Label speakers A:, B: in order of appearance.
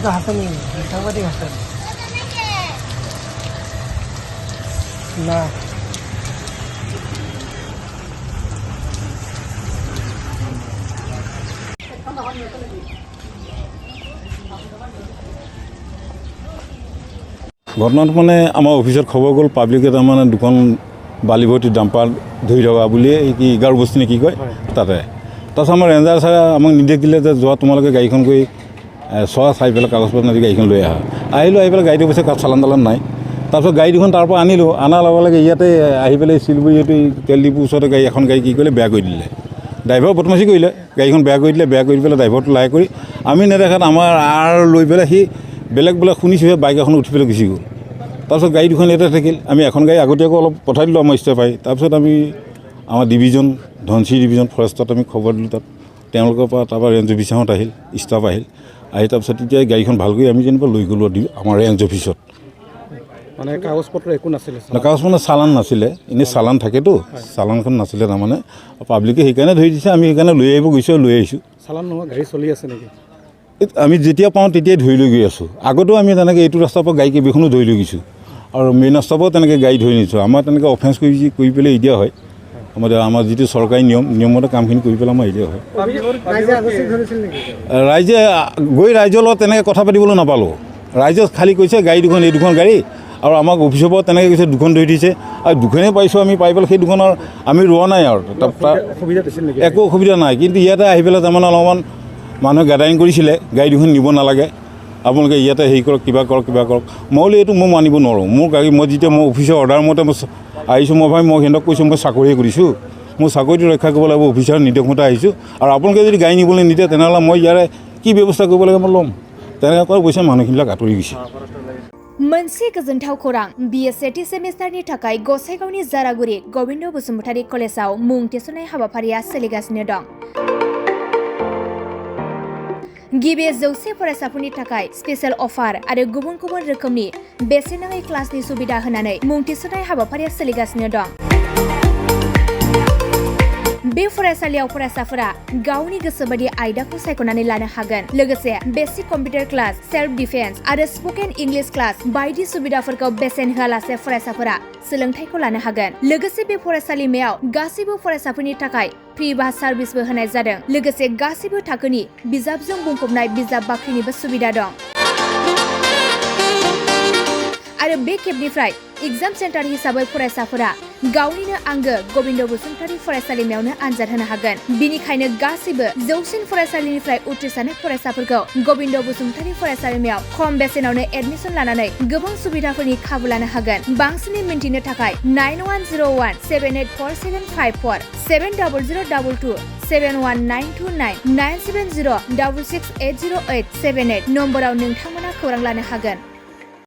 A: itu hasilnya, sama dia hasil. Nah,
B: ঘটনাটো মানে আমাৰ অফিচত খবৰ গ'ল পাব্লিকে তাৰমানে দুখন বালি ভৰ্তি ডাম্পাৰ ধৰি থকা বুলি কি 11 বস্তি নে কি কয় তাতে তাৰপিছত আমাৰ ৰেঞ্জাৰ ছাৰে আমাক নিৰ্দেশ দিলে যে যোৱা তোমালোকে গাড়ীখন গৈ চোৱা চাই পেলাই কাগজ পত্ৰ নাদি গাড়ীখন লৈ আহা আহিলোঁ আহি পেলাই গাড়ীটো পিছে চালান তালান নাই তাৰপিছত গাড়ী দুখন তাৰ পৰা আনিলোঁ অনাৰ লগে লগে ইয়াতে আহি পেলাই শিলগুৰি এইটো তেল ডিপুৰ ওচৰতে এখন গাড়ী কি কৰিলে বেয়া কৰি দিলে ড্ৰাইভাৰ বদমাচি কৰিলে গাড়ীখন বেয়া কৰি দিলে বেয়া কৰি পেলাই ড্ৰাইভাৰটো লাই কৰি আমি নেদেখাত আমাৰ লৈ পেলাই সি বেলেগ বোলে শুনিছোঁহে বাইক এখন উঠি পেলাই গুচি গ'ল তাৰপিছত গাড়ী দুখন ইয়াতে থাকিল আমি এখন গাড়ী আগতীয়াকৈ অলপ পঠাই দিলোঁ আমাৰ ষ্টাফ আহি তাৰপিছত আমি আমাৰ ডিভিজন ধনশিৰি ডিভিজন ফৰেষ্টত আমি খবৰ দিলোঁ তাত তেওঁলোকৰ পৰা তাৰপৰা ৰেঞ্জ অফিচাৰহঁত আহিল ষ্টাফ আহিল আহি তাৰপিছত তেতিয়া গাড়ীখন ভালকৈ আমি যেনিবা লৈ গ'লোঁ আমাৰ ৰেঞ্জ অফিচত
C: মানে কাগজ পত্ৰ একো নাছিলে
B: কাগজ মানে চালান নাছিলে এনেই চালান থাকেতো চালানখন নাছিলে তাৰমানে পাব্লিকে সেইকাৰণে ধৰি দিছে আমি সেইকাৰণে লৈ আহিব গৈছোঁ লৈ আহিছোঁ
C: চালান নোহোৱা গাড়ী চলি আছে নেকি
B: আমি যেতিয়া পাওঁ তেতিয়াই ধৰি লৈ গৈ আছোঁ আগতেও আমি তেনেকৈ এইটো ৰাস্তাৰ পৰা গাড়ী কেইবাখনো ধৰি লৈ গৈছোঁ আৰু মেইন ৰাস্তাৰ পৰাও তেনেকৈ গাড়ী ধৰি নিছোঁ আমাৰ তেনেকৈ অফেন্স কৰি পেলাই দিয়া হয় আমাৰ যিটো চৰকাৰী নিয়মমতে কামখিনি কৰি পেলাই আমাৰ দিয়া হয় ৰাইজে গৈ ৰাইজৰ লগত তেনেকৈ কথা পাতিবলৈ নাপালোঁ ৰাইজে খালী কৈছে গাড়ী দুখন এই দুখন গাড়ী আৰু আমাক অফিচৰ পৰা তেনেকৈ কৈছে দুখন ধৰি দিছে আৰু দুখনেই পাইছোঁ আমি পাই পেলাই সেই দুখনৰ আমি ৰোৱা নাই আৰু একো অসুবিধা নাই কিন্তু ইয়াতে আহি পেলাই তাৰমানে অলপমান মানুহে গেডাৰিং কৰিছিলে গাড়ী দুখন নিব নালাগে আপোনালোকে ইয়াতে হেৰি কৰক কিবা কৰক মই বোলো এইটো মই মানিব নোৱাৰোঁ মোৰ গাড়ী মই যেতিয়া মই অফিচৰ অৰ্ডাৰ মতে মই আহিছোঁ মই সিহঁতক কৈছোঁ মই চাকৰিয়ে কৰিছোঁ মোৰ চাকৰিটো ৰক্ষা কৰিব লাগিব অফিচাৰৰ নিৰ্দেশ মতে আহিছোঁ আৰু আপোনালোকে যদি গাড়ী নিবলৈ নিদিয়ে তেনেহ'লে মই ইয়াৰে কি ব্যৱস্থা কৰিব লাগে মই ল'ম তেনেকৈ কৈ কৈছে মানুহবিলাক আঁতৰি গৈছে
D: मोनसे गोजोनथाव खौरां BA सेथि सेमिस्टारनि थाखाय गसाइगावनि जारागुरि गबिन्द बसुमतारी कलेजाव मुं थिसननाय हाबाफारिया सोलिगासिनो दं गिबि 100 फरायसाफोरनि थाखाय स्पेशल अफार आरो गुबुन गुबुन रोखोमनि बेसेन नाङै क्लासनि सुबिदा होनानै मुं थिसननाय हाबाफारिया सोलिगासिनो दं बे फरायसालियाव फरायसाफोरा गावनि गोसोबायदि आयदाखौ सायख'नानै लानो हागोन लोगोसे basic computer class self defence आरो स्पोकेन इंलिश क्लास बायदि सुबिदाफोरखौ बेसेन होआलासे फरायसाफोरा सोलोंथायखौ लानो हागोन लोगोसे बे फरायसालिमायाव गासैबो फरायसाफोरनि थाखाय फ्रि बास सार्भिसबो होनाय जादों लोगोसे गासैबो थाखोनि बिजाबजों बुंफबनाय बिजाब बाख्रिनिबो सुबिदा दं आरो बे खेबनिफ्राय एग्जाम सेन्टार हिसाबै फरायसाफोरा गावनिनो आंगो गबिन्द बसुमतारी फरायसालिमायावनो आनजाद होनो हागोन बिनिखायनो गासैबो जौसिन फरायसालिनिफ्राय उथ्रिसारनाय फरायसाफोरखौ गबिन्द बसुमतारी फरायसालिमायाव खम बेसेनावनो एडमिसन लानानै गोबां सुबिदाफोरनि खाबु लानो हागोन बांसिनै मिन्थिनो थाखाय 9101784754 7002 71929 97066808878 नम्बराव नोंथांमोना खौरां लानो हागोन